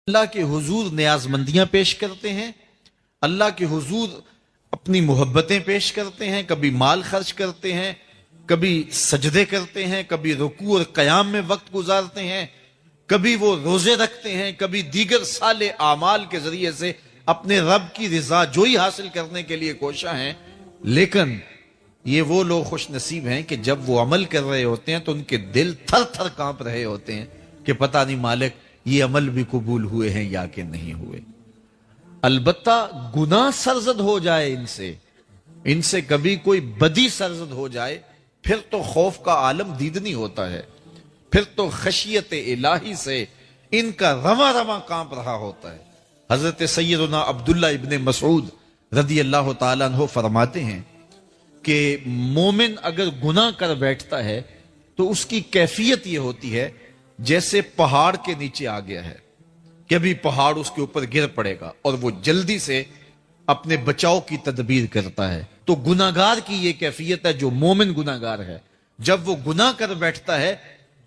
اللہ کے حضور نیازمندیاں پیش کرتے ہیں، اللہ کے حضور اپنی محبتیں پیش کرتے ہیں، کبھی مال خرچ کرتے ہیں، کبھی سجدے کرتے ہیں، کبھی رکوع اور قیام میں وقت گزارتے ہیں، کبھی وہ روزے رکھتے ہیں، کبھی دیگر صالح اعمال کے ذریعے سے اپنے رب کی رضا جوئی حاصل کرنے کے لیے کوشاں ہیں۔ لیکن یہ وہ لوگ خوش نصیب ہیں کہ جب وہ عمل کر رہے ہوتے ہیں تو ان کے دل تھر تھر کانپ رہے ہوتے ہیں کہ پتہ نہیں مالک یہ عمل بھی قبول ہوئے ہیں یا کہ نہیں ہوئے۔ البتہ گناہ سرزد ہو جائے ان سے کبھی کوئی بدی سرزد ہو جائے، پھر تو خوف کا عالم دیدنی ہوتا ہے، پھر تو خشیت الہی سے ان کا رواں رواں کانپ رہا ہوتا ہے۔ حضرت سیدنا عبداللہ ابن مسعود رضی اللہ تعالیٰ عنہ فرماتے ہیں کہ مومن اگر گناہ کر بیٹھتا ہے تو اس کی کیفیت یہ ہوتی ہے جیسے پہاڑ کے نیچے آ گیا ہے کہ ابھی پہاڑ اس کے اوپر گر پڑے گا اور وہ جلدی سے اپنے بچاؤ کی تدبیر کرتا ہے۔ تو گناہگار کی یہ کیفیت ہے جو مومن گناہگار ہے، جب وہ گناہ کر بیٹھتا ہے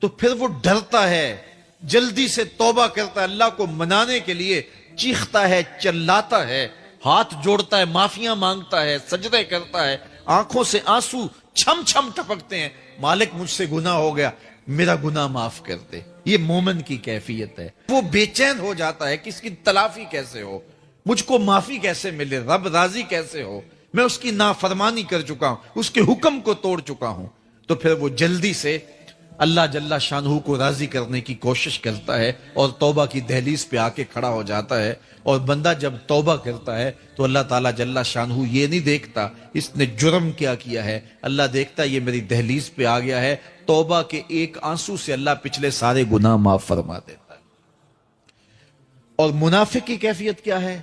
تو پھر وہ ڈرتا ہے، جلدی سے توبہ کرتا ہے، اللہ کو منانے کے لیے چیختا ہے، چلاتا ہے، ہاتھ جوڑتا ہے، معافیاں مانگتا ہے، سجدے کرتا ہے، آنکھوں سے آنسو چھم چھم ٹپکتے ہیں، مالک مجھ سے گناہ ہو گیا، میرا گناہ معاف کر دے۔ یہ مومن کی کیفیت ہے۔ وہ بے چین ہو جاتا ہے کہ اس کی تلافی کیسے ہو، مجھ کو معافی کیسے ملے، رب راضی کیسے ہو، میں اس کی نافرمانی کر چکا ہوں، اس کے حکم کو توڑ چکا ہوں۔ تو پھر وہ جلدی سے اللہ جل شانہ کو راضی کرنے کی کوشش کرتا ہے اور توبہ کی دہلیز پہ آ کے کھڑا ہو جاتا ہے۔ اور بندہ جب توبہ کرتا ہے تو اللہ تعالیٰ جل شانہ یہ نہیں دیکھتا اس نے جرم کیا کیا ہے، اللہ دیکھتا یہ میری دہلیز پہ آ گیا ہے، توبہ کے ایک آنسو سے اللہ پچھلے سارے گناہ معاف فرما دیتا ہے۔ اور منافق کی کیفیت کیا ہے؟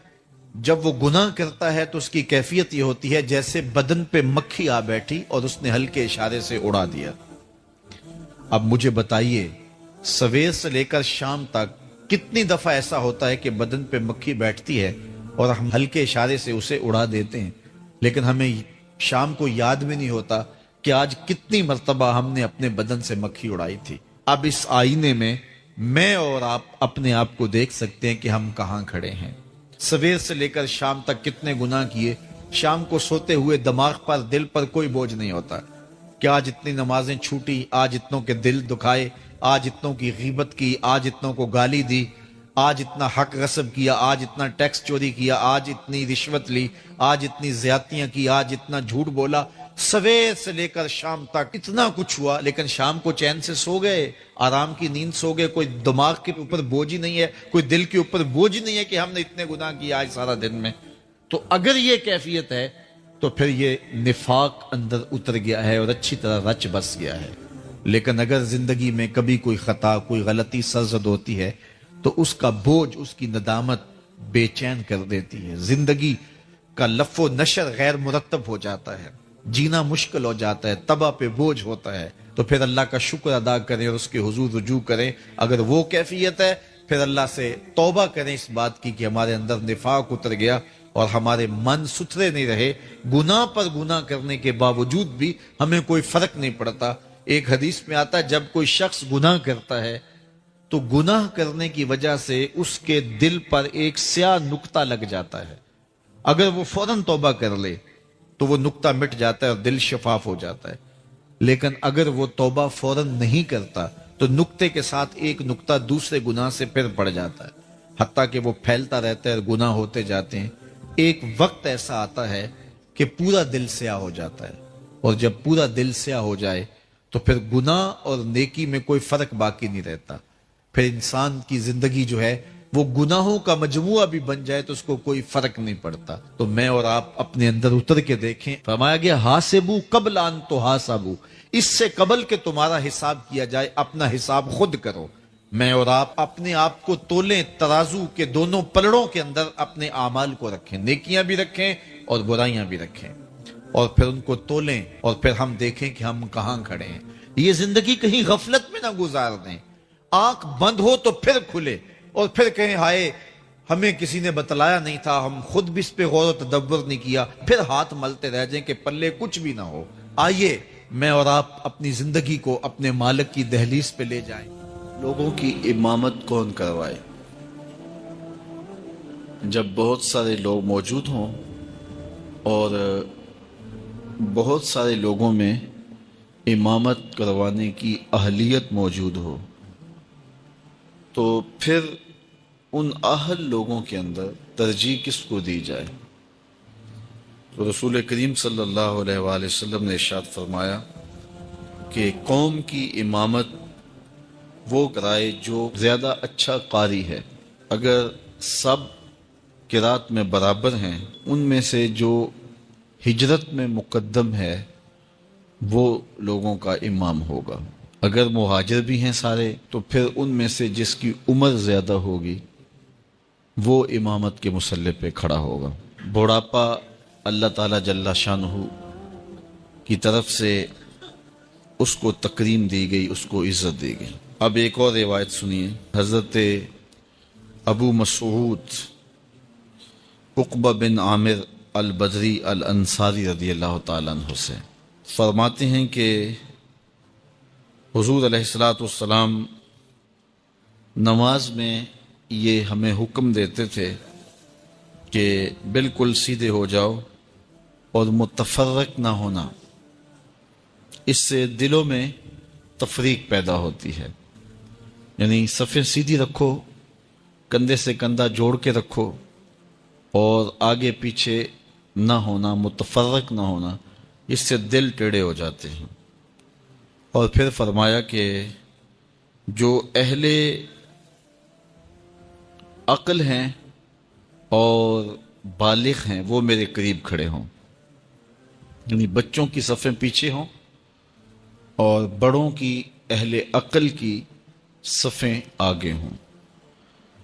جب وہ گناہ کرتا ہے تو اس کی کیفیت یہ ہوتی ہے جیسے بدن پہ مکھی آ بیٹھی اور اس نے ہلکے اشارے سے اڑا دیا۔ اب مجھے بتائیے سویر سے لے کر شام تک کتنی دفعہ ایسا ہوتا ہے کہ بدن پہ مکھی بیٹھتی ہے اور ہم ہلکے اشارے سے اسے اڑا دیتے ہیں، لیکن ہمیں شام کو یاد بھی نہیں ہوتا کہ آج کتنی مرتبہ ہم نے اپنے بدن سے مکھی اڑائی تھی۔ اب اس آئینے میں اور آپ اپنے آپ کو دیکھ سکتے ہیں کہ ہم کہاں کھڑے ہیں۔ سویر سے لے کر شام تک کتنے گناہ کیے، شام کو سوتے ہوئے دماغ پر دل پر کوئی بوجھ نہیں ہوتا کہ آج اتنی نمازیں چھوٹی، آج اتنوں کے دل دکھائے، آج اتنوں کی غیبت کی، آج اتنوں کو گالی دی، آج اتنا حق غصب کیا، آج اتنا ٹیکس چوری کیا، آج اتنی رشوت لی، آج اتنی زیادتیاں کی، آج اتنا جھوٹ بولا۔ سویر سے لے کر شام تک اتنا کچھ ہوا، لیکن شام کو چین سے سو گئے، آرام کی نیند سو گئے، کوئی دماغ کے اوپر بوجھ ہی نہیں ہے، کوئی دل کے اوپر بوجھ ہی نہیں ہے کہ ہم نے اتنے گناہ کیے آج سارا دن میں۔ تو اگر یہ کیفیت ہے تو پھر یہ نفاق اندر اتر گیا ہے اور اچھی طرح رچ بس گیا ہے۔ لیکن اگر زندگی میں کبھی کوئی خطا، کوئی غلطی سرزد ہوتی ہے تو اس کا بوجھ، اس کی ندامت بے چین کر دیتی ہے، زندگی کا لف و نشر غیر مرتب ہو جاتا ہے، جینا مشکل ہو جاتا ہے، تباہ پہ بوجھ ہوتا ہے۔ تو پھر اللہ کا شکر ادا کریں اور اس کے حضور رجوع کریں۔ اگر وہ کیفیت ہے پھر اللہ سے توبہ کریں اس بات کی کہ ہمارے اندر نفاق اتر گیا اور ہمارے من ستھرے نہیں رہے، گناہ پر گناہ کرنے کے باوجود بھی ہمیں کوئی فرق نہیں پڑتا۔ ایک حدیث میں آتا ہے جب کوئی شخص گناہ کرتا ہے تو گناہ کرنے کی وجہ سے اس کے دل پر ایک سیاہ نقطہ لگ جاتا ہے، اگر وہ فوراً توبہ کر لے تو وہ نقطہ مٹ جاتا ہے اور دل شفاف ہو جاتا ہے، لیکن اگر وہ توبہ فوراً نہیں کرتا تو نقطے کے ساتھ ایک نقطہ دوسرے گناہ سے پھر پڑ جاتا ہے، حتیٰ کہ وہ پھیلتا رہتا ہے اور گناہ ہوتے جاتے ہیں۔ ایک وقت ایسا آتا ہے کہ پورا دل سیاہ ہو جاتا ہے، اور جب پورا دل سیاہ ہو جائے تو پھر گناہ اور نیکی میں کوئی فرق باقی نہیں رہتا، پھر انسان کی زندگی جو ہے وہ گناہوں کا مجموعہ بھی بن جائے تو اس کو کوئی فرق نہیں پڑتا۔ تو میں اور آپ اپنے اندر اتر کے دیکھیں، فرمایا گیا حاسبو قبل ان تحاسبو، اس سے قبل کہ تمہارا حساب کیا جائے اپنا حساب خود کرو۔ میں اور آپ اپنے آپ کو تولیں، ترازو کے دونوں پلڑوں کے اندر اپنے اعمال کو رکھیں، نیکیاں بھی رکھیں اور برائیاں بھی رکھیں، اور پھر ان کو تولیں اور پھر ہم دیکھیں کہ ہم کہاں کھڑے ہیں۔ یہ زندگی کہیں غفلت میں نہ گزار دیں، آنکھ بند ہو تو پھر کھلے اور پھر کہیں ہائے ہمیں کسی نے بتلایا نہیں تھا، ہم خود بھی اس پہ غور و تدبر نہیں کیا، پھر ہاتھ ملتے رہ جائیں کہ پلے کچھ بھی نہ ہو۔ آئیے میں اور آپ اپنی زندگی کو اپنے مالک کی دہلیز پہ لے جائیں۔ لوگوں کی امامت کون کروائے؟ جب بہت سارے لوگ موجود ہوں اور بہت سارے لوگوں میں امامت کروانے کی اہلیت موجود ہو تو پھر ان اہل لوگوں کے اندر ترجیح کس کو دی جائے؟ تو رسول کریم صلی اللہ علیہ وآلہ وسلم نے ارشاد فرمایا کہ قوم کی امامت وہ کرائے جو زیادہ اچھا قاری ہے۔ اگر سب قرات میں برابر ہیں، ان میں سے جو ہجرت میں مقدم ہے وہ لوگوں کا امام ہوگا۔ اگر مہاجر بھی ہیں سارے تو پھر ان میں سے جس کی عمر زیادہ ہوگی وہ امامت کے مصلی پہ کھڑا ہوگا۔ بڑھاپا اللہ تعالیٰ جل شانہ کی طرف سے اس کو تکریم دی گئی، اس کو عزت دی گئی۔ اب ایک اور روایت سنیے، حضرت ابو مسعود عقبہ بن عامر البدری الانصاری رضی اللہ تعالیٰ عنہ سے فرماتے ہیں کہ حضور علیہ الصلاۃ والسلام نماز میں یہ ہمیں حکم دیتے تھے کہ بالکل سیدھے ہو جاؤ اور متفرق نہ ہونا، اس سے دلوں میں تفریق پیدا ہوتی ہے۔ یعنی صفیں سیدھی رکھو، کندھے سے کندھا جوڑ کے رکھو اور آگے پیچھے نہ ہونا، متفرق نہ ہونا، اس سے دل ٹیڑھے ہو جاتے ہیں۔ اور پھر فرمایا کہ جو اہل عقل ہیں اور بالغ ہیں وہ میرے قریب کھڑے ہوں، یعنی بچوں کی صفیں پیچھے ہوں اور بڑوں کی اہل عقل کی صفیں آگے ہوں۔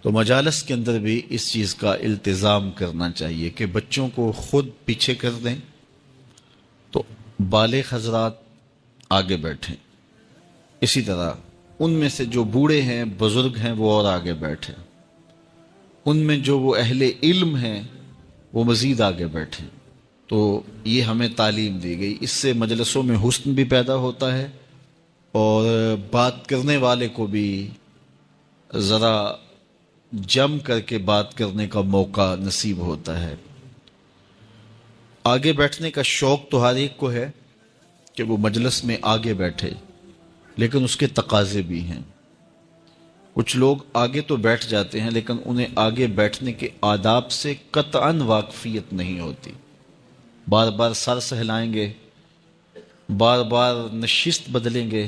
تو مجالس کے اندر بھی اس چیز کا التزام کرنا چاہیے کہ بچوں کو خود پیچھے کر دیں تو بالغ حضرات آگے بیٹھیں، اسی طرح ان میں سے جو بوڑھے ہیں بزرگ ہیں وہ اور آگے بیٹھیں، ان میں جو وہ اہل علم ہیں وہ مزید آگے بیٹھیں۔ تو یہ ہمیں تعلیم دی گئی، اس سے مجلسوں میں حسن بھی پیدا ہوتا ہے اور بات کرنے والے کو بھی ذرا جم کر کے بات کرنے کا موقع نصیب ہوتا ہے۔ آگے بیٹھنے کا شوق تو ہر ایک کو ہے کہ وہ مجلس میں آگے بیٹھے، لیکن اس کے تقاضے بھی ہیں۔ کچھ لوگ آگے تو بیٹھ جاتے ہیں لیکن انہیں آگے بیٹھنے کے آداب سے قطعاً واقفیت نہیں ہوتی، بار بار سر سہلائیں گے، بار بار نشست بدلیں گے،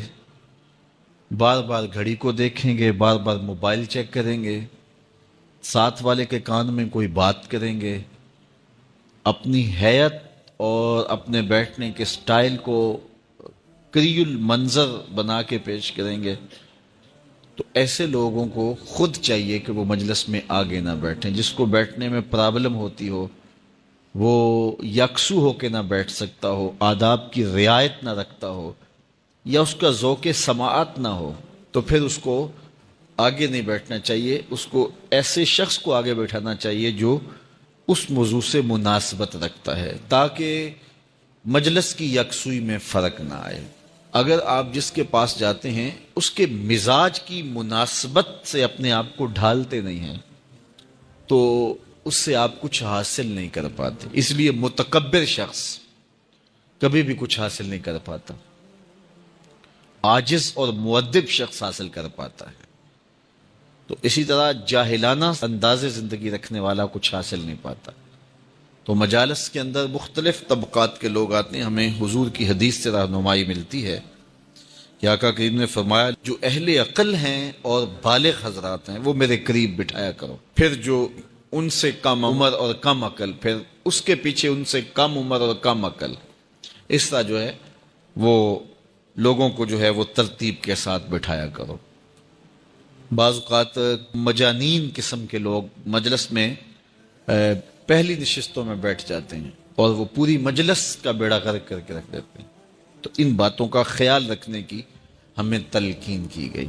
بار بار گھڑی کو دیکھیں گے، بار بار موبائل چیک کریں گے، ساتھ والے کے کان میں کوئی بات کریں گے، اپنی حیت اور اپنے بیٹھنے کے سٹائل کو کری المنظر بنا کے پیش کریں گے۔ تو ایسے لوگوں کو خود چاہیے کہ وہ مجلس میں آگے نہ بیٹھیں۔ جس کو بیٹھنے میں پرابلم ہوتی ہو، وہ یکسو ہو کے نہ بیٹھ سکتا ہو، آداب کی رعایت نہ رکھتا ہو، یا اس کا ذوق سماعت نہ ہو، تو پھر اس کو آگے نہیں بیٹھنا چاہیے۔ اس کو ایسے شخص کو آگے بیٹھانا چاہیے جو اس موضوع سے مناسبت رکھتا ہے، تاکہ مجلس کی یکسوئی میں فرق نہ آئے۔ اگر آپ جس کے پاس جاتے ہیں اس کے مزاج کی مناسبت سے اپنے آپ کو ڈھالتے نہیں ہیں تو اس سے آپ کچھ حاصل نہیں کر پاتے۔ اس لیے متکبر شخص کبھی بھی کچھ حاصل نہیں کر پاتا، عاجز اور مؤدب شخص حاصل کر پاتا ہے۔ تو اسی طرح جاہلانہ انداز زندگی رکھنے والا کچھ حاصل نہیں پاتا۔ تو مجالس کے اندر مختلف طبقات کے لوگ آتے ہیں، ہمیں حضور کی حدیث سے رہنمائی ملتی ہے کہ آقا کریم نے فرمایا جو اہل عقل ہیں اور بالغ حضرات ہیں وہ میرے قریب بٹھایا کرو، پھر جو ان سے کم عمر اور کم عقل، پھر اس کے پیچھے ان سے کم عمر اور کم عقل، اس طرح جو ہے وہ لوگوں کو جو ہے وہ ترتیب کے ساتھ بٹھایا کرو۔ بعض اوقات مجانین قسم کے لوگ مجلس میں پہلی نشستوں میں بیٹھ جاتے ہیں اور وہ پوری مجلس کا بیڑا غرق کر کے رکھ دیتے ہیں۔ تو ان باتوں کا خیال رکھنے کی ہمیں تلقین کی گئی۔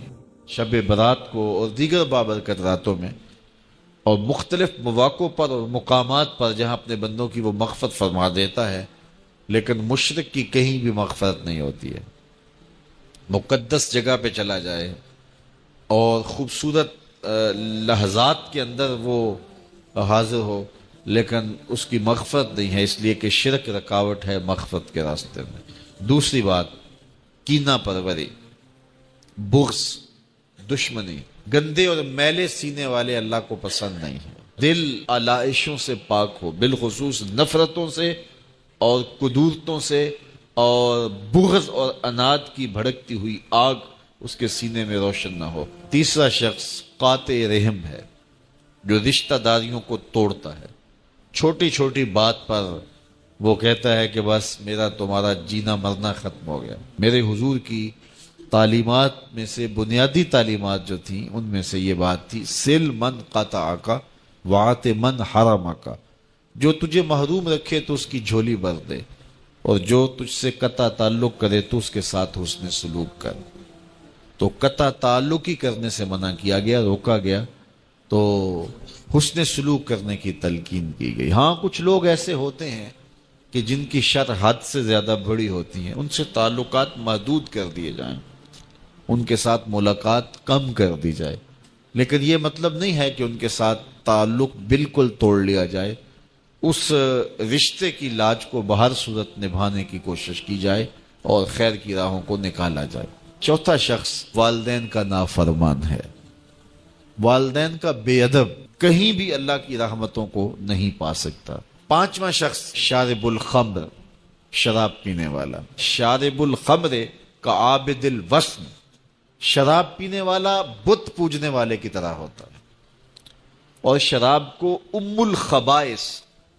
شب برات کو اور دیگر بابرکت راتوں میں اور مختلف مواقعوں پر اور مقامات پر جہاں اپنے بندوں کی وہ مغفرت فرما دیتا ہے، لیکن مشرک کی کہیں بھی مغفرت نہیں ہوتی ہے۔ مقدس جگہ پہ چلا جائے اور خوبصورت لحظات کے اندر وہ حاضر ہو، لیکن اس کی مغفرت نہیں ہے، اس لیے کہ شرک رکاوٹ ہے مغفرت کے راستے میں۔ دوسری بات، کینہ پروری، بغض، دشمنی، گندے اور میلے سینے والے اللہ کو پسند نہیں ہے۔ دل علائشوں سے پاک ہو، بالخصوص نفرتوں سے اور کدورتوں سے، اور بغض اور اناد کی بھڑکتی ہوئی آگ اس کے سینے میں روشن نہ ہو۔ تیسرا شخص قاطع رحم ہے، جو رشتہ داریوں کو توڑتا ہے۔ چھوٹی چھوٹی بات پر وہ کہتا ہے کہ بس میرا تمہارا جینا مرنا ختم ہو گیا۔ میرے حضور کی تعلیمات میں سے بنیادی تعلیمات جو تھیں ان میں سے یہ بات تھی، سل من قطعک وعط من حرمک، جو تجھے محروم رکھے تو اس کی جھولی بھر دے، اور جو تجھ سے قطع تعلق کرے تو اس کے ساتھ حسن سلوک کر۔ تو قطع تعلق ہی کرنے سے منع کیا گیا، روکا گیا، تو حسن سلوک کرنے کی تلقین کی گئی۔ ہاں کچھ لوگ ایسے ہوتے ہیں کہ جن کی شر حد سے زیادہ بڑی ہوتی ہیں، ان سے تعلقات محدود کر دیے جائیں، ان کے ساتھ ملاقات کم کر دی جائے، لیکن یہ مطلب نہیں ہے کہ ان کے ساتھ تعلق بالکل توڑ لیا جائے۔ اس رشتے کی لاج کو بہر صورت نبھانے کی کوشش کی جائے اور خیر کی راہوں کو نکالا جائے۔ چوتھا شخص والدین کا نافرمان ہے، والدین کا بے ادب، کہیں بھی اللہ کی رحمتوں کو نہیں پا سکتا۔ پانچواں شخص شارب الخمر، شراب پینے والا۔ شارب الخمر کا عابد الوثن، شراب پینے والا بت پوجنے والے کی طرح ہوتا ہے، اور شراب کو ام الخبائث،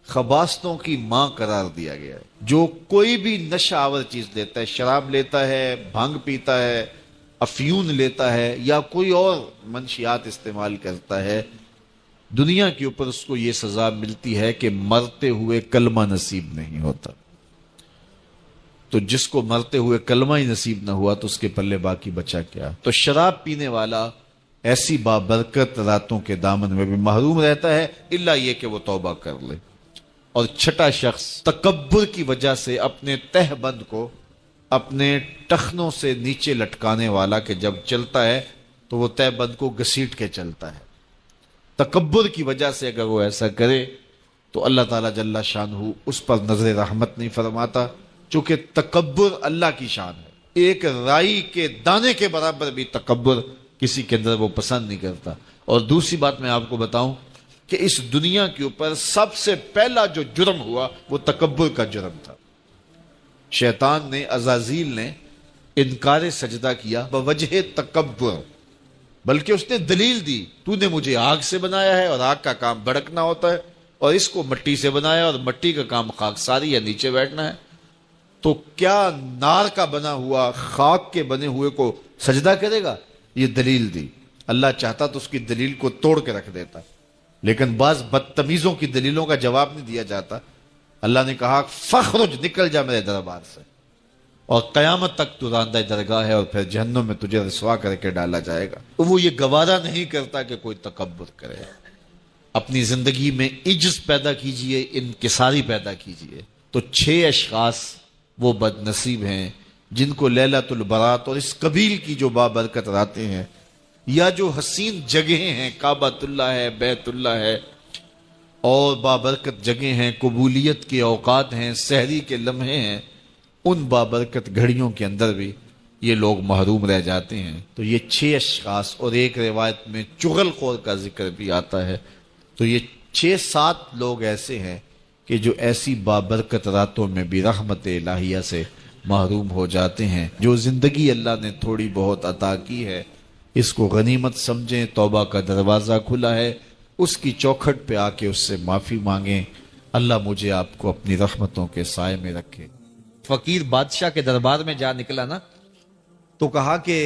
خباثتوں کی ماں قرار دیا گیا ہے۔ جو کوئی بھی نشہ آور چیز لیتا ہے، شراب لیتا ہے، بھنگ پیتا ہے، افیون لیتا ہے، یا کوئی اور منشیات استعمال کرتا ہے، دنیا کے اوپر اس کو یہ سزا ملتی ہے کہ مرتے ہوئے کلمہ نصیب نہیں ہوتا۔ تو جس کو مرتے ہوئے کلمہ ہی نصیب نہ ہوا تو اس کے پلے باقی بچا کیا؟ تو شراب پینے والا ایسی بابرکت راتوں کے دامن میں بھی محروم رہتا ہے، الا یہ کہ وہ توبہ کر لے۔ اور چھٹا شخص تکبر کی وجہ سے اپنے تہ بند کو اپنے ٹخنوں سے نیچے لٹکانے والا، کہ جب چلتا ہے تو وہ تہ بند کو گھسیٹ کے چلتا ہے۔ تکبر کی وجہ سے اگر وہ ایسا کرے تو اللہ تعالیٰ جل شانہ اس پر نظر رحمت نہیں فرماتا، چونکہ تکبر اللہ کی شان ہے۔ ایک رائی کے دانے کے برابر بھی تکبر کسی کے اندر وہ پسند نہیں کرتا۔ اور دوسری بات میں آپ کو بتاؤں کہ اس دنیا کے اوپر سب سے پہلا جو جرم ہوا وہ تکبر کا جرم تھا۔ شیطان نے، عزازیل نے انکار سجدہ کیا بوجہ تکبر، بلکہ اس نے دلیل دی، تو نے مجھے آگ سے بنایا ہے اور آگ کا کام بھڑکنا ہوتا ہے، اور اس کو مٹی سے بنایا اور مٹی کا کام خاک ساری یا نیچے بیٹھنا ہے، تو کیا نار کا بنا ہوا خاک کے بنے ہوئے کو سجدہ کرے گا؟ یہ دلیل دی۔ اللہ چاہتا تو اس کی دلیل کو توڑ کے رکھ دیتا، لیکن بعض بدتمیزوں کی دلیلوں کا جواب نہیں دیا جاتا۔ اللہ نے کہا فخرج، نکل جا میرے دربار سے، اور قیامت تک تو راندہ درگاہ ہے، اور پھر جہنم میں تجھے رسوا کر کے ڈالا جائے گا۔ وہ یہ گوارا نہیں کرتا کہ کوئی تکبر کرے۔ اپنی زندگی میں عجز پیدا کیجئے، انکساری پیدا کیجئے۔ تو 6 اشخاص وہ بد نصیب ہیں جن کو لیلۃ البرات اور اس قبیل کی جو بابرکت راتیں ہیں، یا جو حسین جگہیں ہیں، کعبۃ اللہ ہے، بیت اللہ ہے، اور بابرکت جگہیں ہیں، قبولیت کے اوقات ہیں، سحری کے لمحے ہیں، ان بابرکت گھڑیوں کے اندر بھی یہ لوگ محروم رہ جاتے ہیں۔ تو یہ 6 اشخاص، اور ایک روایت میں چغل خور کا ذکر بھی آتا ہے، تو یہ 6-7 لوگ ایسے ہیں کہ جو ایسی بابرکت راتوں میں بھی رحمت الہیہ سے محروم ہو جاتے ہیں۔ جو زندگی اللہ نے تھوڑی بہت عطا کی ہے، اس کو غنیمت سمجھیں، توبہ کا دروازہ کھلا ہے، اس کی چوکھٹ پہ آ کے اس سے معافی مانگیں۔ اللہ مجھے آپ کو اپنی رحمتوں کے سائے میں رکھے۔ فقیر بادشاہ کے دربار میں جا نکلا نا، تو کہا کہ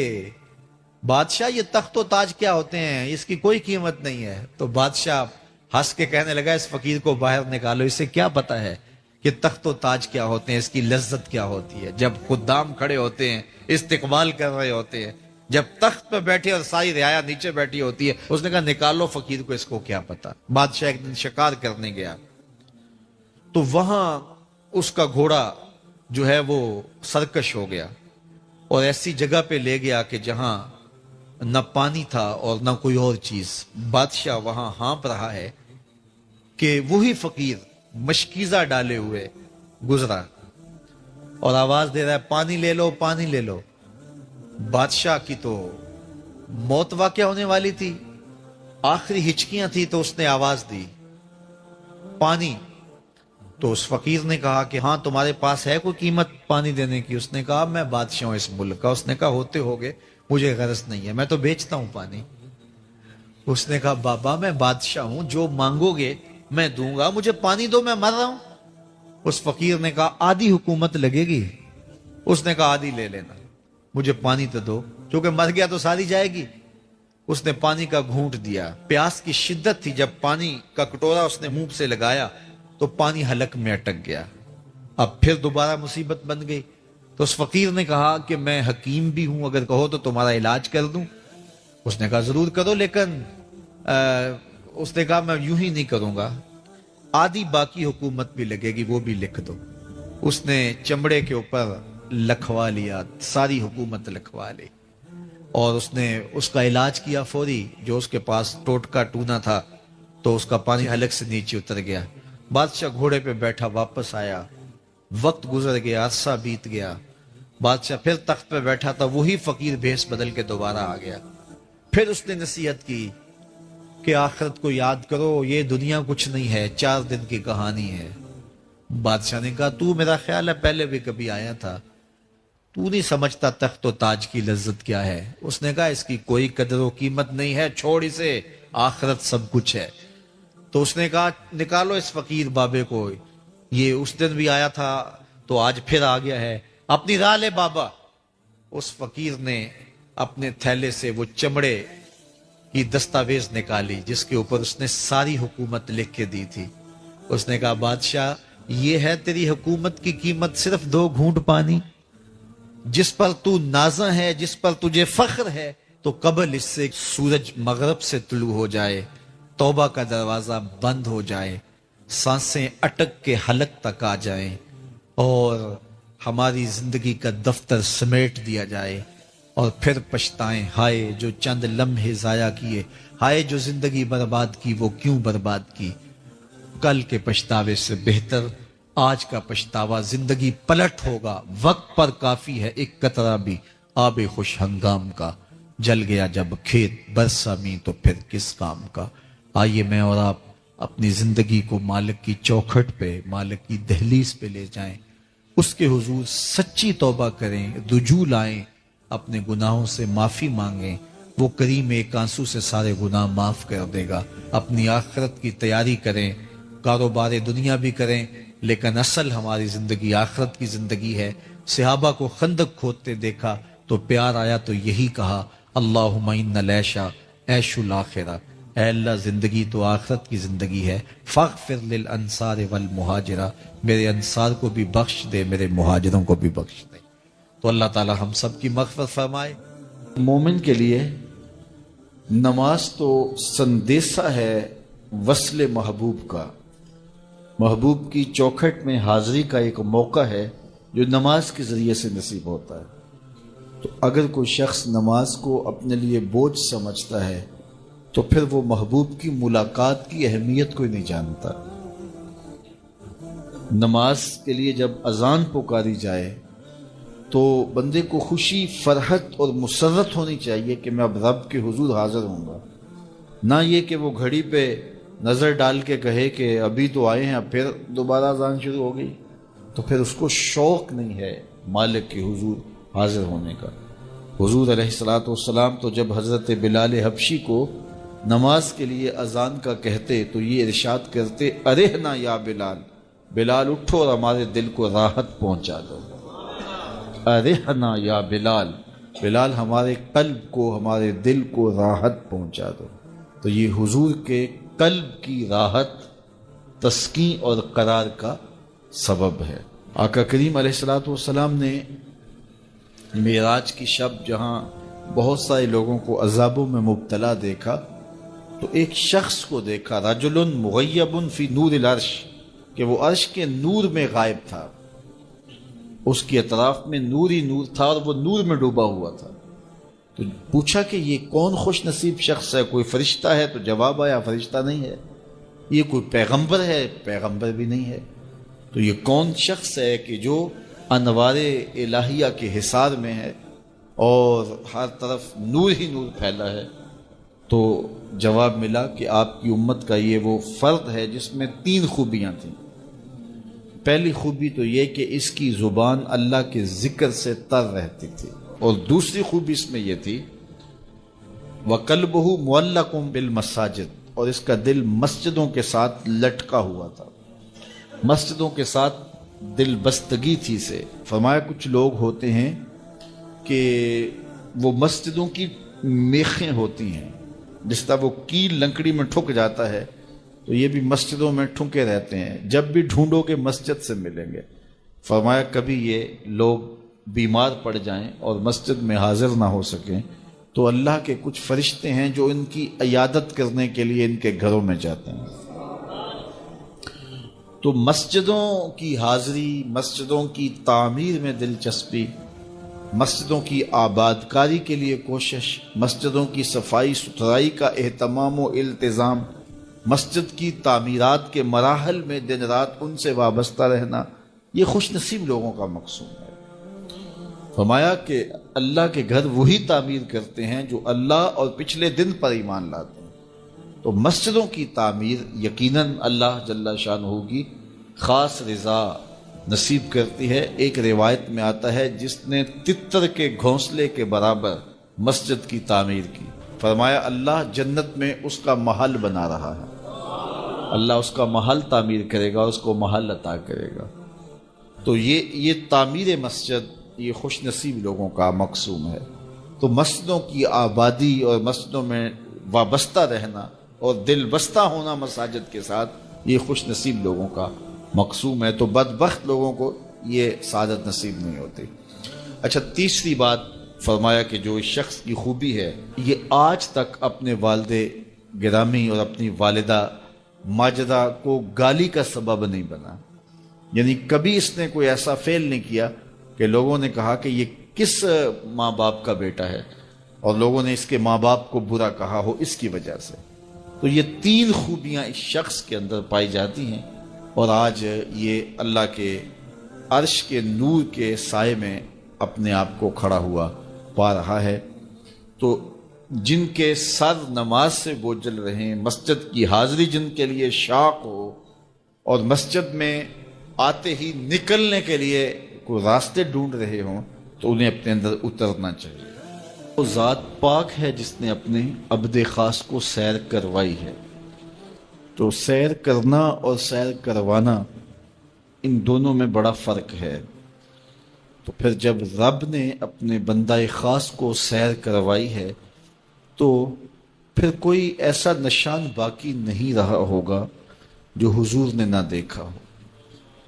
بادشاہ یہ تخت و تاج کیا ہوتے ہیں، اس کی کوئی قیمت نہیں ہے۔ تو بادشاہ ہنس کے کہنے لگا اس فقیر کو باہر نکالو، اسے کیا پتا ہے کہ تخت و تاج کیا ہوتے ہیں، اس کی لذت کیا ہوتی ہے۔ جب خدام کھڑے ہوتے ہیں، استقبال کر رہے ہوتے ہیں، جب تخت پہ بیٹھے اور ساری رعایا نیچے بیٹھی ہوتی ہے، اس نے کہا نکالو فقیر کو، اس کو کیا پتا۔ بادشاہ ایک دن شکار کرنے گیا، تو وہاں اس کا گھوڑا جو ہے وہ سرکش ہو گیا، اور ایسی جگہ پہ لے گیا کہ جہاں نہ پانی تھا اور نہ کوئی اور چیز۔ بادشاہ وہاں ہانپ رہا ہے کہ وہی فقیر مشکیزہ ڈالے ہوئے گزرا اور آواز دے رہا ہے پانی لے لو پانی لے لو. بادشاہ کی تو موت واقع ہونے والی تھی, آخری ہچکیاں تھی, تو اس نے آواز دی پانی. تو اس فقیر نے کہا کہ ہاں تمہارے پاس ہے کوئی قیمت پانی دینے کی؟ اس نے کہا میں بادشاہ ہوں اس ملک کا. اس نے کہا ہوتے ہوگے, مجھے غرض نہیں ہے, میں تو بیچتا ہوں پانی. اس نے کہا بابا میں بادشاہ ہوں, جو مانگو گے میں دوں گا, مجھے پانی دو, میں مر رہا ہوں. اس فقیر نے کہا آدھی حکومت لگے گی. اس نے کہا آدھی لے لینا, مجھے پانی تو دو, کیونکہ مر گیا تو ساری جائے گی. اس نے پانی کا گھونٹ دیا, پیاس کی شدت تھی, جب پانی کا کٹورا اس نے منہ سے لگایا تو پانی حلق میں اٹک گیا. اب پھر دوبارہ مصیبت بن گئی. تو اس فقیر نے کہا کہ میں حکیم بھی ہوں, اگر کہو تو تمہارا علاج کر دوں. اس نے کہا ضرور کرو, لیکن اس نے کہا میں یوں ہی نہیں کروں گا, آدھی باقی حکومت بھی لگے گی, وہ بھی لکھ دو. اس نے چمڑے کے اوپر لکھوا لیا, ساری حکومت لکھوا لی, اور اس نے اس کا علاج کیا فوری. جو اس کے پاس ٹوٹکا ٹونا تھا تو اس کا پانی حلق سے نیچے اتر گیا. بادشاہ گھوڑے پہ بیٹھا واپس آیا, وقت گزر گیا, عرصہ بیت گیا. بادشاہ پھر تخت پہ بیٹھا تھا, وہی فقیر بھیس بدل کے دوبارہ آ گیا. پھر اس نے نصیحت کی کہ آخرت کو یاد کرو, یہ دنیا کچھ نہیں ہے, 4 دن کی کہانی ہے. بادشاہ نے کہا تو میرا خیال ہے پہلے بھی کبھی آیا تھا, تو نہیں سمجھتا تخت و تاج کی لذت کیا ہے. اس نے کہا اس کی کوئی قدر و قیمت نہیں ہے, چھوڑ اسے, آخرت سب کچھ ہے. تو اس نے کہا نکالو اس فقیر بابے کو, یہ اس دن بھی آیا تھا تو آج پھر آ گیا ہے, اپنی راہ لے بابا. اس فقیر نے اپنے تھیلے سے وہ چمڑے کی دستاویز نکالی جس کے اوپر اس نے ساری حکومت لکھ کے دی تھی. اس نے کہا بادشاہ یہ ہے تیری حکومت کی قیمت, صرف 2 گھونٹ پانی, جس پر تو نازاں ہے, جس پر تجھے فخر ہے, تو قبل اس سے سورج مغرب سے طلوع ہو جائے, توبہ کا دروازہ بند ہو جائے, سانسیں اٹک کے حلق تک آ جائیں, اور ہماری زندگی کا دفتر سمیٹ دیا جائے, اور پھر پچھتائیں ہائے جو چند لمحے ضائع کیے, ہائے جو زندگی برباد کی وہ کیوں برباد کی. کل کے پچھتاوے سے بہتر آج کا پچھتاوا زندگی پلٹ ہوگا. وقت پر کافی ہے ایک قطرہ بھی آب خوش ہنگام کا, جل گیا جب کھیت برسا می تو پھر کس کام کا. آئیے میں اور آپ اپنی زندگی کو مالک کی چوکھٹ پہ, مالک کی دہلیز پہ لے جائیں, اس کے حضور سچی توبہ کریں, رجوع لائیں, اپنے گناہوں سے معافی مانگیں. وہ کریم ایک آنسو سے سارے گناہ معاف کر دے گا. اپنی آخرت کی تیاری کریں, کاروبار دنیا بھی کریں, لیکن اصل ہماری زندگی آخرت کی زندگی ہے. صحابہ کو خندق کھودتے دیکھا تو پیار آیا تو یہی کہا اللہم ان العیشہ عیش الآخرہ, اے اللہ زندگی تو آخرت کی زندگی ہے. فاغفر للانصار والمہاجرہ, میرے انصار کو بھی بخش دے, میرے مہاجروں کو بھی بخش دے. تو اللہ تعالی ہم سب کی مغفرت فرمائے. مومن کے لیے نماز تو سندیسہ ہے وصل محبوب کا, محبوب کی چوکھٹ میں حاضری کا ایک موقع ہے جو نماز کے ذریعے سے نصیب ہوتا ہے. تو اگر کوئی شخص نماز کو اپنے لیے بوجھ سمجھتا ہے تو پھر وہ محبوب کی ملاقات کی اہمیت کو ہی نہیں جانتا. نماز کے لیے جب اذان پکاری جائے تو بندے کو خوشی, فرحت اور مسرت ہونی چاہیے کہ میں اب رب کے حضور حاضر ہوں گا, نہ یہ کہ وہ گھڑی پہ نظر ڈال کے کہے کہ ابھی تو آئے ہیں اب پھر دوبارہ اذان شروع ہو گئی. تو پھر اس کو شوق نہیں ہے مالک کے حضور حاضر ہونے کا. حضور علیہ الصلوۃ والسلام تو جب حضرت بلال حبشی کو نماز کے لیے اذان کا کہتے تو یہ ارشاد کرتے ارحنا یا بلال, بلال اٹھو اور ہمارے دل کو راحت پہنچا دو. ارحنا یا بلال, بلال ہمارے قلب کو, ہمارے دل کو راحت پہنچا دو. تو یہ حضور کے قلب کی راحت, تسکین اور قرار کا سبب ہے. آقا کریم علیہ الصلوۃ والسلام نے معراج کی شب جہاں بہت سارے لوگوں کو عذابوں میں مبتلا دیکھا تو ایک شخص کو دیکھا, رجل مغیب فی نور العرش, کہ وہ عرش کے نور میں غائب تھا, اس کے اطراف میں نور ہی نور تھا اور وہ نور میں ڈوبا ہوا تھا. تو پوچھا کہ یہ کون خوش نصیب شخص ہے, کوئی فرشتہ ہے؟ تو جواب آیا فرشتہ نہیں ہے, یہ کوئی پیغمبر ہے؟ پیغمبر بھی نہیں ہے۔ تو یہ کون شخص ہے کہ جو انوار الہیہ کے حصار میں ہے اور ہر طرف نور ہی نور پھیلا ہے؟ تو جواب ملا کہ آپ کی امت کا یہ وہ فرد ہے جس میں 3 خوبیاں تھیں۔ پہلی خوبی تو یہ کہ اس کی زبان اللہ کے ذکر سے تر رہتی تھی، اور دوسری خوبی اس میں یہ تھی وَقَلْبُهُ مُعَلَّقٌ بِالْمَسَاجِدِ، اور اس کا دل مسجدوں کے ساتھ لٹکا ہوا تھا، مسجدوں کے ساتھ دل بستگی تھی سے۔ فرمایا کچھ لوگ ہوتے ہیں کہ وہ مسجدوں کی میخیں ہوتی ہیں، جس طرح وہ کیل لکڑی میں ٹھک جاتا ہے تو یہ بھی مسجدوں میں ٹھکے رہتے ہیں، جب بھی ڈھونڈو گے مسجد سے ملیں گے۔ فرمایا کبھی یہ لوگ بیمار پڑ جائیں اور مسجد میں حاضر نہ ہو سکیں تو اللہ کے کچھ فرشتے ہیں جو ان کی عیادت کرنے کے لیے ان کے گھروں میں جاتے ہیں۔ تو مسجدوں کی حاضری، مسجدوں کی تعمیر میں دلچسپی، مسجدوں کی آباد کاری کے لیے کوشش، مسجدوں کی صفائی ستھرائی کا اہتمام و التزام، مسجد کی تعمیرات کے مراحل میں دن رات ان سے وابستہ رہنا، یہ خوش نصیب لوگوں کا مقصود ہے۔ فرمایا کہ اللہ کے گھر وہی تعمیر کرتے ہیں جو اللہ اور پچھلے دن پر ایمان لاتے ہیں۔ تو مسجدوں کی تعمیر یقیناً اللہ جل شانہ کی خاص رضا نصیب کرتی ہے۔ ایک روایت میں آتا ہے جس نے تتر کے گھونسلے کے برابر مسجد کی تعمیر کی، فرمایا اللہ جنت میں اس کا محل بنا رہا ہے، اللہ اس کا محل تعمیر کرے گا اور اس کو محل عطا کرے گا۔ تو یہ تعمیر مسجد یہ خوش نصیب لوگوں کا مقصود ہے۔ تو مسجدوں کی آبادی اور مسجدوں میں وابستہ رہنا اور دل بستہ ہونا مساجد کے ساتھ، یہ خوش نصیب لوگوں کا مقصود ہے۔ تو بدبخت لوگوں کو یہ سعادت نصیب نہیں ہوتی۔ اچھا، تیسری بات فرمایا کہ جو اس شخص کی خوبی ہے یہ آج تک اپنے والد گرامی اور اپنی والدہ ماجدہ کو گالی کا سبب نہیں بنا، یعنی کبھی اس نے کوئی ایسا فعل نہیں کیا کہ لوگوں نے کہا کہ یہ کس ماں باپ کا بیٹا ہے اور لوگوں نے اس کے ماں باپ کو برا کہا ہو اس کی وجہ سے۔ تو یہ 3 خوبیاں اس شخص کے اندر پائی جاتی ہیں، اور آج یہ اللہ کے عرش کے نور کے سائے میں اپنے آپ کو کھڑا ہوا پا رہا ہے۔ تو جن کے سر نماز سے بوجھل رہیں، مسجد کی حاضری جن کے لیے شوق ہو اور مسجد میں آتے ہی نکلنے کے لیے کوئی راستے ڈھونڈ رہے ہوں، تو انہیں اپنے اندر اترنا چاہیے۔ وہ ذات پاک ہے جس نے اپنے عبد خاص کو سیر کروائی ہے۔ تو سیر کرنا اور سیر کروانا، ان دونوں میں بڑا فرق ہے۔ تو پھر جب رب نے اپنے بندہ خاص کو سیر کروائی ہے تو پھر کوئی ایسا نشان باقی نہیں رہا ہوگا جو حضور نے نہ دیکھا ہو۔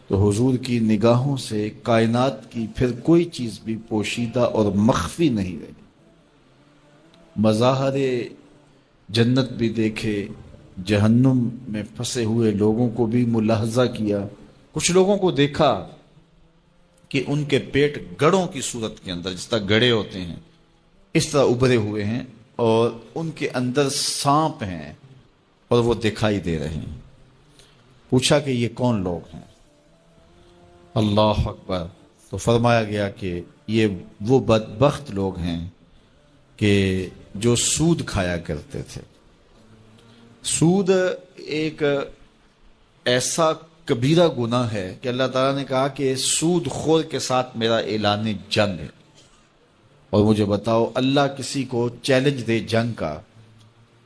تو حضور کی نگاہوں سے کائنات کی پھر کوئی چیز بھی پوشیدہ اور مخفی نہیں رہی۔ مظاہر جنت بھی دیکھے، جہنم میں پھنسے ہوئے لوگوں کو بھی ملاحظہ کیا۔ کچھ لوگوں کو دیکھا کہ ان کے پیٹ گڑوں کی صورت کے اندر، جس طرح گڑے ہوتے ہیں اس طرح ابھرے ہوئے ہیں، اور ان کے اندر سانپ ہیں اور وہ دکھائی دے رہے ہیں۔ پوچھا کہ یہ کون لوگ ہیں؟ اللہ اکبر! تو فرمایا گیا کہ یہ وہ بدبخت لوگ ہیں کہ جو سود کھایا کرتے تھے۔ سود ایک ایسا کبیرہ گناہ ہے کہ اللہ تعالیٰ نے کہا کہ سود خور کے ساتھ میرا اعلان جنگ ہے۔ اور مجھے بتاؤ، اللہ کسی کو چیلنج دے جنگ کا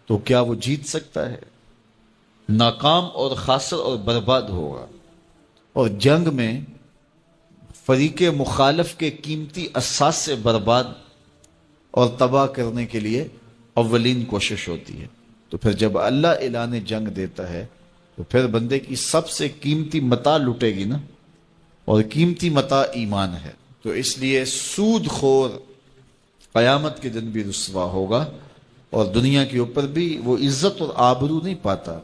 تو کیا وہ جیت سکتا ہے؟ ناکام اور خاسر اور برباد ہوگا۔ اور جنگ میں فریق مخالف کے قیمتی اساس سے برباد اور تباہ کرنے کے لیے اولین کوشش ہوتی ہے۔ تو پھر جب اللہ اعلان جنگ دیتا ہے تو پھر بندے کی سب سے قیمتی متاع لٹے گی نا، اور قیمتی متاع ایمان ہے۔ تو اس لیے سود خور قیامت کے دن بھی رسوا ہوگا، اور دنیا کے اوپر بھی وہ عزت اور آبرو نہیں پاتا۔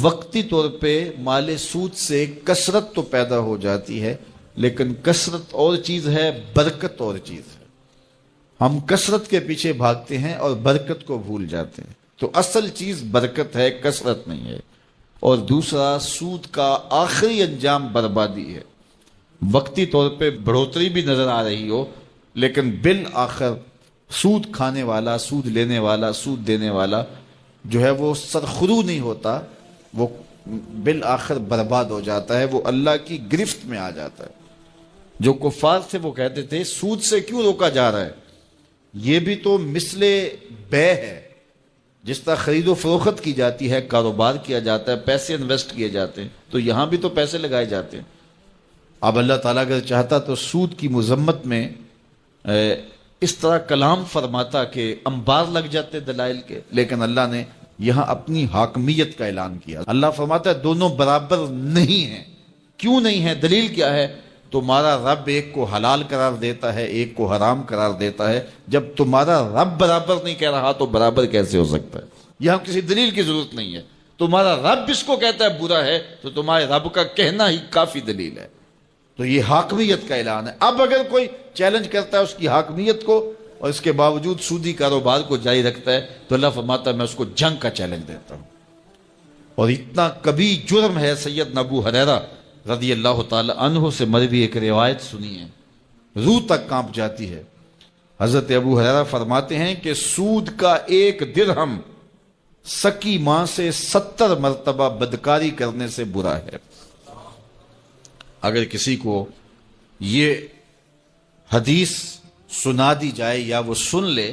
وقتی طور پہ مال سود سے کثرت تو پیدا ہو جاتی ہے، لیکن کثرت اور چیز ہے، برکت اور چیز ہے۔ ہم کثرت کے پیچھے بھاگتے ہیں اور برکت کو بھول جاتے ہیں۔ تو اصل چیز برکت ہے، کثرت نہیں ہے. اور دوسرا، سود کا آخری انجام بربادی ہے. وقتی طور پہ بڑھوتری بھی نظر آ رہی ہو، لیکن بالآخر سود کھانے والا، سود لینے والا، سود دینے والا جو ہے وہ سرخرو نہیں ہوتا، وہ بالآخر برباد ہو جاتا ہے، وہ اللہ کی گرفت میں آ جاتا ہے. جو کفار تھے وہ کہتے تھے سود سے کیوں روکا جا رہا ہے؟ یہ بھی تو مثل بے ہے. جس طرح خرید و فروخت کی جاتی ہے، کاروبار کیا جاتا ہے، پیسے انویسٹ کیے جاتے ہیں، تو یہاں بھی تو پیسے لگائے جاتے ہیں. اب اللہ تعالیٰ اگر چاہتا تو سود کی مذمت میں اس طرح کلام فرماتا کہ انبار لگ جاتے دلائل کے، لیکن اللہ نے یہاں اپنی حاکمیت کا اعلان کیا. اللہ فرماتا ہے دونوں برابر نہیں ہیں. کیوں نہیں ہے؟ دلیل کیا ہے؟ تمہارا رب ایک کو حلال قرار دیتا ہے، ایک کو حرام قرار دیتا ہے. جب تمہارا رب برابر نہیں کہہ رہا تو برابر کیسے ہو سکتا ہے؟ یہاں کسی دلیل کی ضرورت نہیں ہے. تمہارا رب اس کو کہتا ہے برا ہے تو تمہارے رب کا کہنا ہی کافی دلیل ہے. تو یہ حاکمیت کا اعلان ہے. اب اگر کوئی چیلنج کرتا ہے اس کی حاکمیت کو اور اس کے باوجود سودی کاروبار کو جاری رکھتا ہے تو اللہ فرماتا ہے میں اس کو جنگ کا چیلنج دیتا ہوں. اور اتنا کبھی جرم ہے. سیدنا ابو ہریرہ رضی اللہ تعالی عنہ سے مروی ایک روایت سنی ہے، روح تک کانپ جاتی ہے. حضرت ابو ہریرہ فرماتے ہیں کہ سود کا 1 درہم سکی ماں سے 70 مرتبہ بدکاری کرنے سے برا ہے. اگر کسی کو یہ حدیث سنا دی جائے یا وہ سن لے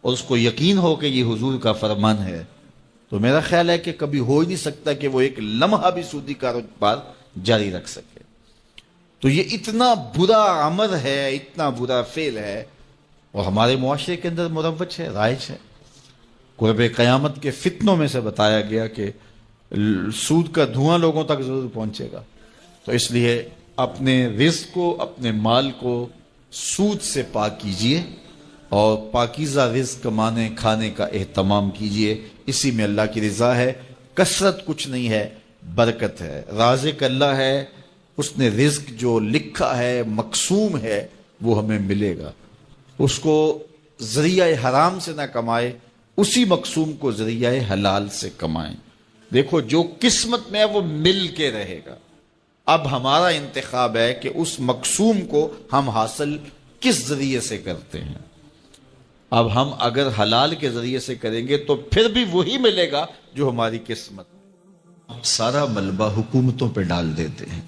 اور اس کو یقین ہو کہ یہ حضور کا فرمان ہے تو میرا خیال ہے کہ کبھی ہو ہی نہیں سکتا کہ وہ ایک لمحہ بھی سودی کاروبار جاری رکھ سکے. تو یہ اتنا برا عمل ہے، اتنا برا فعل ہے، اور ہمارے معاشرے کے اندر مروج ہے، رائج ہے. قرب قیامت کے فتنوں میں سے بتایا گیا کہ سود کا دھواں لوگوں تک ضرور پہنچے گا. تو اس لیے اپنے رزق کو، اپنے مال کو سود سے پاک کیجئے اور پاکیزہ رزق کمانے کھانے کا اہتمام کیجئے. اسی میں اللہ کی رضا ہے. کثرت کچھ نہیں ہے، برکت ہے. رازق اللہ ہے، اس نے رزق جو لکھا ہے، مقسوم ہے، وہ ہمیں ملے گا. اس کو ذریعہ حرام سے نہ کمائے، اسی مقسوم کو ذریعہ حلال سے کمائیں. دیکھو جو قسمت میں ہے وہ مل کے رہے گا. اب ہمارا انتخاب ہے کہ اس مقسوم کو ہم حاصل کس ذریعے سے کرتے ہیں. اب ہم اگر حلال کے ذریعے سے کریں گے تو پھر بھی وہی ملے گا جو ہماری قسمت. سارا ملبہ حکومتوں پہ ڈال دیتے ہیں.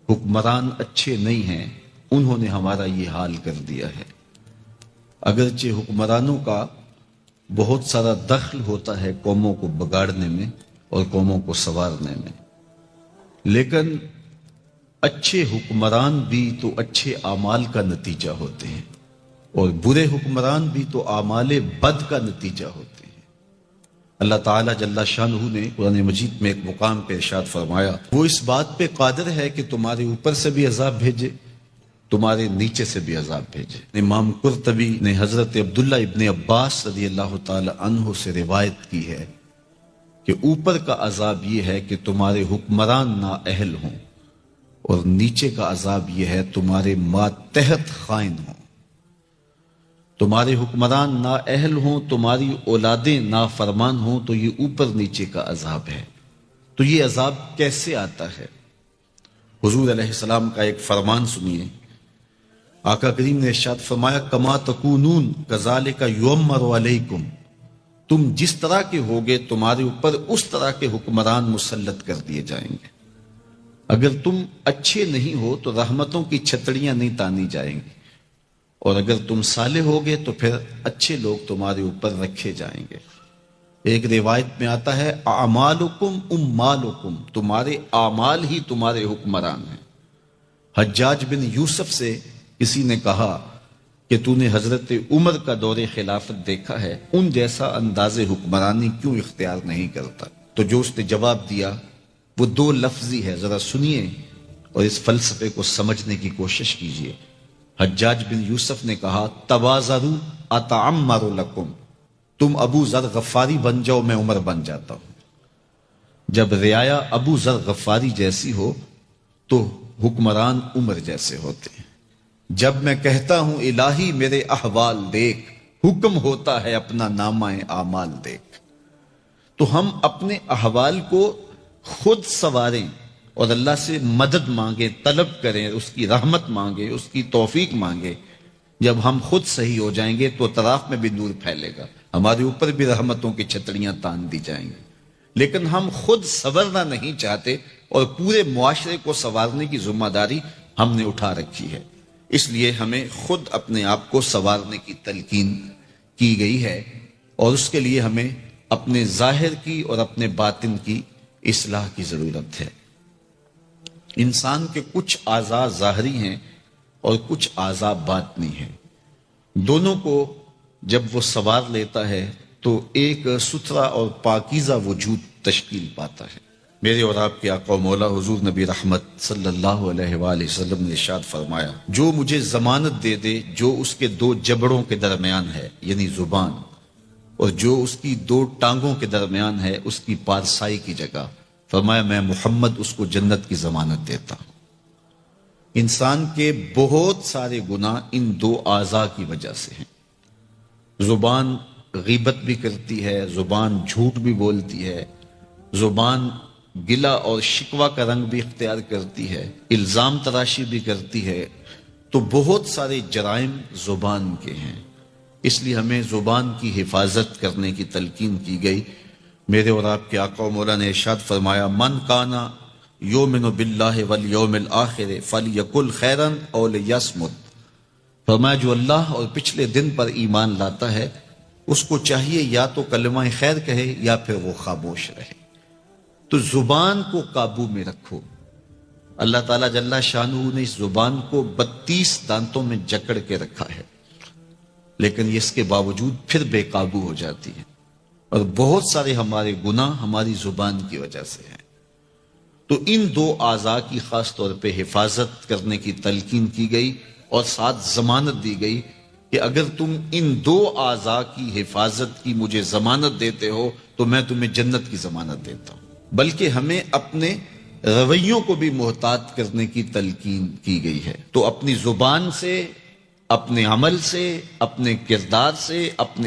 حکمران اچھے نہیں ہیں، انہوں نے ہمارا یہ حال کر دیا ہے. اگرچہ حکمرانوں کا بہت سارا دخل ہوتا ہے قوموں کو بگاڑنے میں اور قوموں کو سنوارنے میں، لیکن اچھے حکمران بھی تو اچھے اعمال کا نتیجہ ہوتے ہیں اور برے حکمران بھی تو اعمال بد کا نتیجہ ہوتے ہیں. اللہ تعالیٰ جل شانہ نے قرآن مجید میں ایک مقام پہ ارشاد فرمایا وہ اس بات پہ قادر ہے کہ تمہارے اوپر سے بھی عذاب بھیجے، تمہارے نیچے سے بھی عذاب بھیجے. امام قرطبی نے حضرت عبداللہ ابن عباس رضی اللہ تعالی عنہ سے روایت کی ہے کہ اوپر کا عذاب یہ ہے کہ تمہارے حکمران نااہل ہوں اور نیچے کا عذاب یہ ہے تمہارے ماتحت خائن ہوں. تمہارے حکمران نااہل ہوں، تمہاری اولادیں نافرمان ہوں، تو یہ اوپر نیچے کا عذاب ہے. تو یہ عذاب کیسے آتا ہے؟ حضور علیہ السلام کا ایک فرمان سنیے. آقا کریم نے ارشاد فرمایا کما تکونون کذالک یؤمر علیکم، تم جس طرح کے ہوگے تمہارے اوپر اس طرح کے حکمران مسلط کر دیے جائیں گے. اگر تم اچھے نہیں ہو تو رحمتوں کی چھتڑیاں نہیں تانی جائیں گی، اور اگر تم صالح ہوگے تو پھر اچھے لوگ تمہارے اوپر رکھے جائیں گے. ایک روایت میں آتا ہے اعمالکم امالکم، تمہارے اعمال ہی تمہارے حکمران ہیں. حجاج بن یوسف سے کسی نے کہا کہ تو نے حضرت عمر کا دور خلافت دیکھا ہے، ان جیسا انداز حکمرانی کیوں اختیار نہیں کرتا؟ تو جو اس نے جواب دیا وہ 2 لفظی ہے، ذرا سنیے اور اس فلسفے کو سمجھنے کی کوشش کیجیے. حجاج بن یوسف نے کہا تواضعوا اتعمر لکم، تم ابو ذر غفاری بن جاؤ میں عمر بن جاتا ہوں. جب رعایا ابو ذر غفاری جیسی ہو تو حکمران عمر جیسے ہوتے ہیں. جب میں کہتا ہوں الہی میرے احوال دیکھ، حکم ہوتا ہے اپنا نامہ اعمال دیکھ. تو ہم اپنے احوال کو خود سنواریں اور اللہ سے مدد مانگیں، طلب کریں، اس کی رحمت مانگیں، اس کی توفیق مانگیں۔ جب ہم خود صحیح ہو جائیں گے تو اطراف میں بھی نور پھیلے گا، ہمارے اوپر بھی رحمتوں کی چھتریاں تان دی جائیں گی۔ لیکن ہم خود سنورنا نہیں چاہتے اور پورے معاشرے کو سنوارنے کی ذمہ داری ہم نے اٹھا رکھی ہے، اس لیے ہمیں خود اپنے آپ کو سنوارنے کی تلقین کی گئی ہے، اور اس کے لیے ہمیں اپنے ظاہر کی اور اپنے باطن کی اصلاح کی ضرورت ہے۔ انسان کے کچھ اعضاء ظاہری ہیں اور کچھ اعضاء باطنی ہیں، دونوں کو جب وہ سنوار لیتا ہے تو ایک ستھرا اور پاکیزہ وجود تشکیل پاتا ہے۔ میرے اور آپ کے آقا و مولا حضور نبی رحمت صلی اللہ علیہ وآلہ وسلم نے ارشاد فرمایا، جو مجھے ضمانت دے دے جو اس کے دو جبڑوں کے درمیان ہے یعنی زبان، اور جو اس کی دو ٹانگوں کے درمیان ہے اس کی پارسائی کی جگہ، فرمایا میں محمد اس کو جنت کی ضمانت دیتا ہوں۔ انسان کے بہت سارے گناہ ان دو اعضاء کی وجہ سے ہیں۔ زبان غیبت بھی کرتی ہے، زبان جھوٹ بھی بولتی ہے، زبان گلہ اور شکوہ کا رنگ بھی اختیار کرتی ہے، الزام تراشی بھی کرتی ہے، تو بہت سارے جرائم زبان کے ہیں۔ اس لیے ہمیں زبان کی حفاظت کرنے کی تلقین کی گئی۔ میرے اور آپ کے آقا و مولا نے ارشاد فرمایا، من کانا یؤمن باللہ والیوم الآخر فلیقل خیرا او لیصمت، فرمایا جو اللہ اور پچھلے دن پر ایمان لاتا ہے اس کو چاہیے یا تو کلمہ خیر کہے یا پھر وہ خاموش رہے۔ تو زبان کو قابو میں رکھو۔ اللہ تعالیٰ جل شانہ نے اس زبان کو 32 دانتوں میں جکڑ کے رکھا ہے، لیکن اس کے باوجود پھر بے قابو ہو جاتی ہے، اور بہت سارے ہمارے گناہ ہماری زبان کی وجہ سے ہیں۔ تو ان دو اعضاء کی خاص طور پہ حفاظت کرنے کی تلقین کی گئی، اور ساتھ ضمانت دی گئی کہ اگر تم ان دو اعضاء کی حفاظت کی مجھے ضمانت دیتے ہو تو میں تمہیں جنت کی ضمانت دیتا ہوں۔ بلکہ ہمیں اپنے رویوں کو بھی محتاط کرنے کی تلقین کی گئی ہے۔ تو اپنی زبان سے، اپنے عمل سے، اپنے کردار سے، اپنے